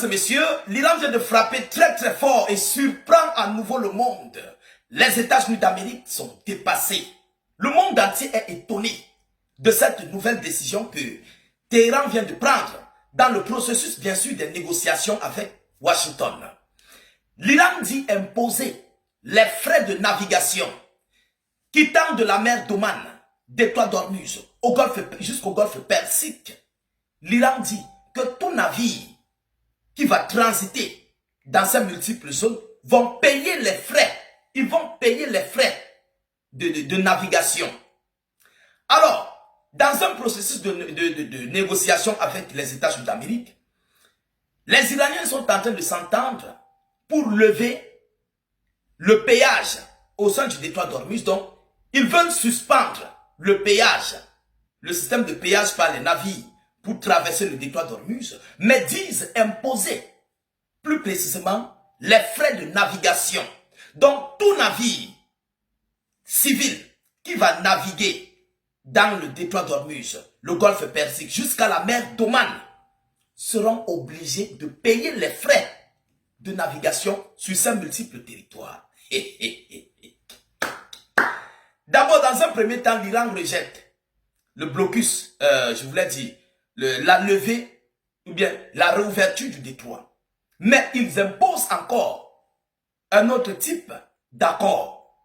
et messieurs, l'Iran vient de frapper très très fort et surprend à nouveau le monde. Les États-Unis d'Amérique sont dépassés. Le monde entier est étonné de cette nouvelle décision que Téhéran vient de prendre dans le processus bien sûr des négociations avec Washington. L'Iran dit imposer les frais de navigation quittant de la mer d'Oman, détroit d'Ormuz, jusqu'au golfe Persique. L'Iran dit que tout navire qui va transiter dans ces multiples zones vont payer les frais. Ils vont payer les frais de navigation. Alors, dans un processus de négociation avec les États-Unis d'Amérique, les Iraniens sont en train de s'entendre pour lever le péage au sein du détroit d'Ormuz. Donc, ils veulent suspendre le péage, le système de péage par les navires pour traverser le détroit d'Ormuz, mais disent imposer, plus précisément, les frais de navigation. Donc, tout navire civil qui va naviguer dans le détroit d'Ormuz, le golfe Persique, jusqu'à la mer d'Oman, seront obligés de payer les frais de navigation sur ces multiples territoires. D'abord, dans un premier temps, l'Iran rejette le blocus, je voulais dire, la levée ou bien la réouverture du détroit. Mais ils imposent encore un autre type d'accord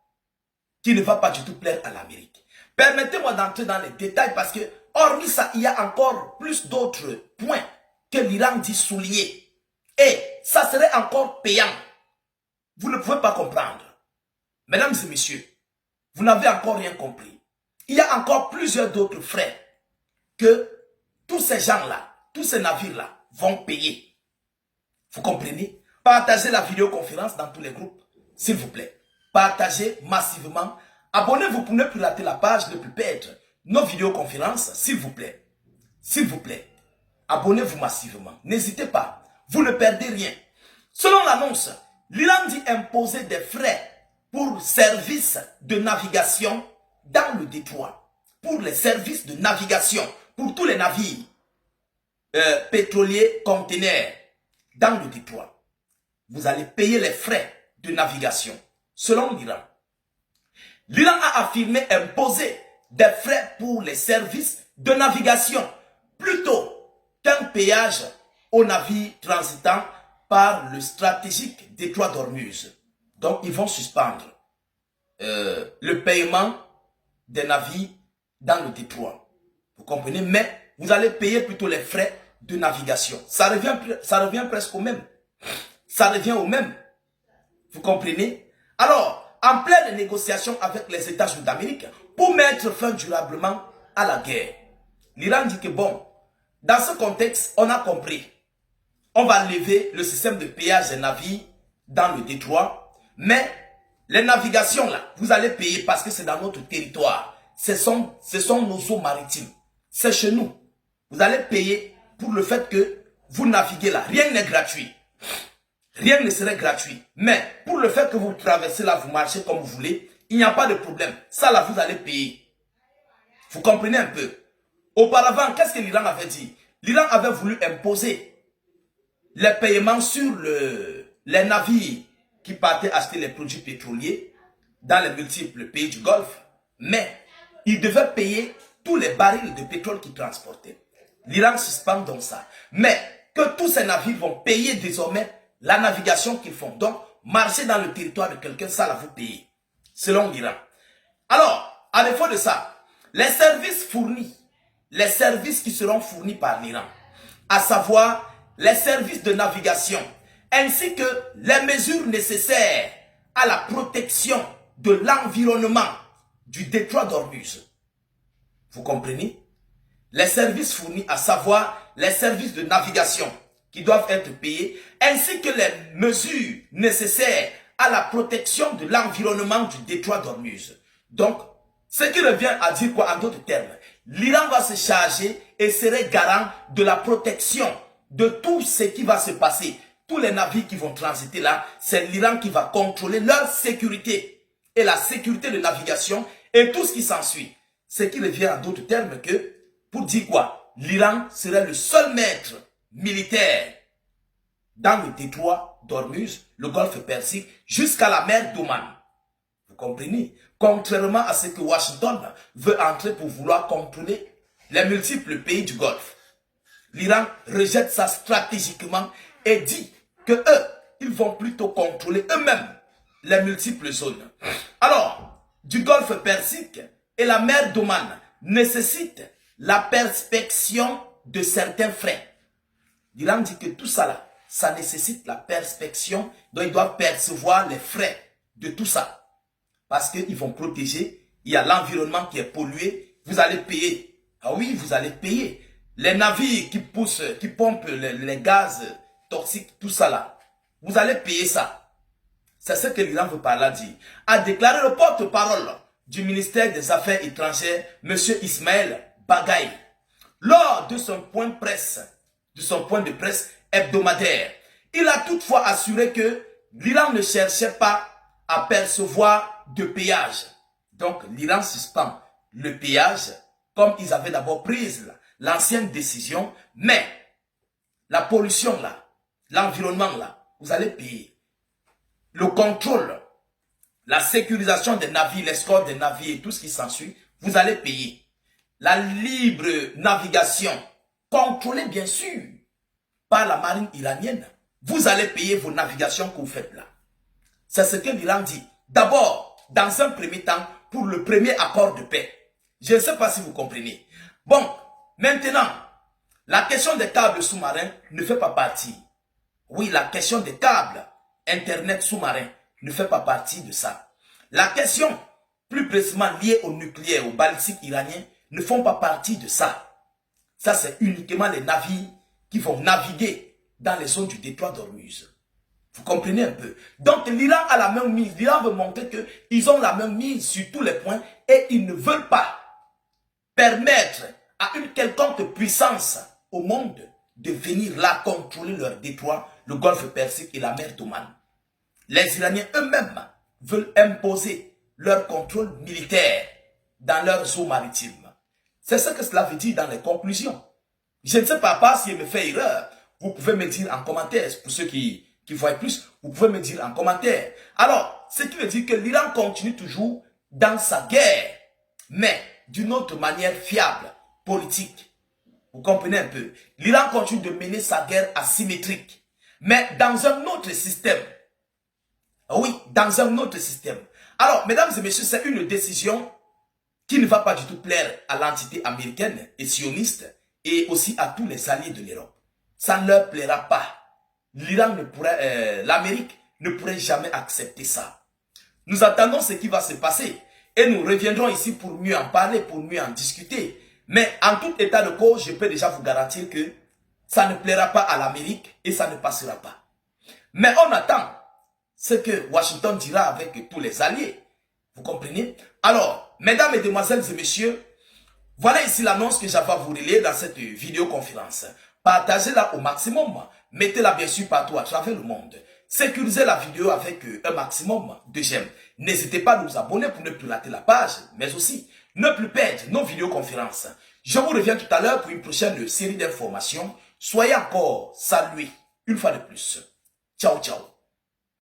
qui ne va pas du tout plaire à l'Amérique. Permettez-moi d'entrer dans les détails parce que, hormis ça, il y a encore plus d'autres points que l'Iran dit souligner. Et ça serait encore payant. Vous ne pouvez pas comprendre. Mesdames et messieurs, vous n'avez encore rien compris. Il y a encore plusieurs d'autres frais que tous ces gens-là, tous ces navires-là vont payer. Vous comprenez? Partagez la vidéoconférence dans tous les groupes, s'il vous plaît. Partagez massivement. Abonnez-vous pour ne plus rater la page, ne plus perdre nos vidéoconférences, s'il vous plaît. S'il vous plaît. Abonnez-vous massivement. N'hésitez pas. Vous ne perdez rien. Selon l'annonce, l'Iran dit imposer des frais pour services de navigation dans le détroit. Pour les services de navigation, pour tous les navires pétroliers, conteneurs dans le détroit. Vous allez payer les frais de navigation. Selon l'Iran. L'Iran a affirmé imposer des frais pour les services de navigation plutôt qu'un péage aux navires transitant par le stratégique détroit d'Ormuz. Donc, ils vont suspendre le paiement des navires dans le détroit. Vous comprenez? Mais vous allez payer plutôt les frais de navigation. Ça revient presque au même. Ça revient au même. Vous comprenez? Alors, en pleine négociation avec les États-Unis d'Amérique, pour mettre fin durablement à la guerre, l'Iran dit que bon, dans ce contexte, on a compris. On va lever le système de péage des navires dans le détroit, mais les navigations là, vous allez payer parce que c'est dans notre territoire. Ce sont nos eaux maritimes. C'est chez nous. Vous allez payer pour le fait que vous naviguez là. Rien n'est gratuit. Rien ne serait gratuit. Mais pour le fait que vous traversez là, vous marchez comme vous voulez, il n'y a pas de problème. Ça là, vous allez payer. Vous comprenez un peu? Auparavant, qu'est-ce que l'Iran avait dit? L'Iran avait voulu imposer les paiements sur les navires qui partaient acheter les produits pétroliers dans les multiples pays du Golfe. Mais ils devaient payer tous les barils de pétrole qu'ils transportaient. L'Iran suspend donc ça. Mais que tous ces navires vont payer désormais la navigation qu'ils font. Donc, marcher dans le territoire de quelqu'un, ça là, vous payez. Selon l'Iran. Alors, à défaut de ça, les services fournis, les services qui seront fournis par l'Iran, à savoir les services de navigation, ainsi que les mesures nécessaires à la protection de l'environnement du détroit d'Ormuz. Vous comprenez? Les services fournis, à savoir les services de navigation qui doivent être payés, ainsi que les mesures nécessaires à la protection de l'environnement du détroit d'Ormuz. Donc, ce qui revient à dire quoi en d'autres termes? L'Iran va se charger et serait garant de la protection de tout ce qui va se passer. Tous les navires qui vont transiter là, c'est l'Iran qui va contrôler leur sécurité et la sécurité de navigation et tout ce qui s'ensuit. Ce qui revient en d'autres termes que, pour dire quoi? L'Iran serait le seul maître militaire dans le détroit d'Ormuz, le golfe Persique, jusqu'à la mer d'Oman. Vous comprenez? Contrairement à ce que Washington veut entrer pour vouloir contrôler les multiples pays du Golfe. L'Iran rejette ça stratégiquement et dit que eux, ils vont plutôt contrôler eux-mêmes les multiples zones. Alors, du golfe Persique et la mer d'Oman nécessitent la perspection de certains frais. L'Iran dit que tout ça là, ça nécessite la perspection, donc ils doivent percevoir les frais de tout ça. Parce qu'ils vont protéger, il y a l'environnement qui est pollué, vous allez payer. Ah oui, vous allez payer. Les navires qui poussent, qui pompent les gaz toxiques, tout ça là, vous allez payer ça. C'est ce que l'Iran veut par là dire. A déclaré le porte-parole du ministère des Affaires étrangères, M. Ismaël Bagaï, lors de son point de presse hebdomadaire. Il a toutefois assuré que l'Iran ne cherchait pas à percevoir de péage. Donc l'Iran suspend le péage comme ils avaient d'abord pris l'ancienne décision, mais la pollution là, l'environnement là, vous allez payer. Le contrôle, la sécurisation des navires, l'escorte des navires et tout ce qui s'ensuit, vous allez payer. La libre navigation, contrôlée bien sûr par la marine iranienne, vous allez payer vos navigations que vous faites là. C'est ce que l'Iran dit. D'abord, dans un premier temps, pour le premier accord de paix. Je ne sais pas si vous comprenez. Bon, maintenant, la question des câbles sous-marins ne fait pas partie. Oui, la question des câbles Internet sous-marin ne fait pas partie de ça. La question, plus précisément liée au nucléaire, au balistique iranien, ne font pas partie de ça. Ça, c'est uniquement les navires qui vont naviguer dans les zones du détroit d'Ormuz. Vous comprenez un peu? Donc l'Iran a la même mise. L'Iran veut montrer qu'ils ont la même mise sur tous les points et ils ne veulent pas permettre à une quelconque puissance au monde de venir là contrôler leur détroit, le golfe Persique et la mer d'Oman. Les Iraniens eux-mêmes veulent imposer leur contrôle militaire dans leurs eaux maritimes. C'est ce que cela veut dire dans les conclusions. Je ne sais pas si je me fais erreur. Vous pouvez me dire en commentaire, pour ceux qui voient plus, vous pouvez me dire en commentaire. Alors, ce qui veut dire que l'Iran continue toujours dans sa guerre, mais d'une autre manière fiable, politique. Vous comprenez un peu? L'Iran continue de mener sa guerre asymétrique, mais dans un autre système. Oui, dans un autre système. Alors, mesdames et messieurs, c'est une décision qui ne va pas du tout plaire à l'entité américaine et sioniste et aussi à tous les alliés de l'Europe. Ça ne leur plaira pas. L'Iran ne pourrait, l'Amérique ne pourrait jamais accepter ça. Nous attendons ce qui va se passer et nous reviendrons ici pour mieux en parler, pour mieux en discuter. Mais en tout état de cause, je peux déjà vous garantir que ça ne plaira pas à l'Amérique et ça ne passera pas. Mais on attend ce que Washington dira avec tous les alliés. Vous comprenez? Alors, mesdames, mesdemoiselles et messieurs, voilà ici l'annonce que j'avais à vous relayer dans cette vidéoconférence. Partagez-la au maximum. Mettez-la bien sûr partout à travers le monde. Sécurisez la vidéo avec un maximum de j'aime. N'hésitez pas à vous abonner pour ne plus rater la page, mais aussi ne plus perdre nos vidéoconférences. Je vous reviens tout à l'heure pour une prochaine série d'informations. Soyez encore salués une fois de plus. Ciao, ciao.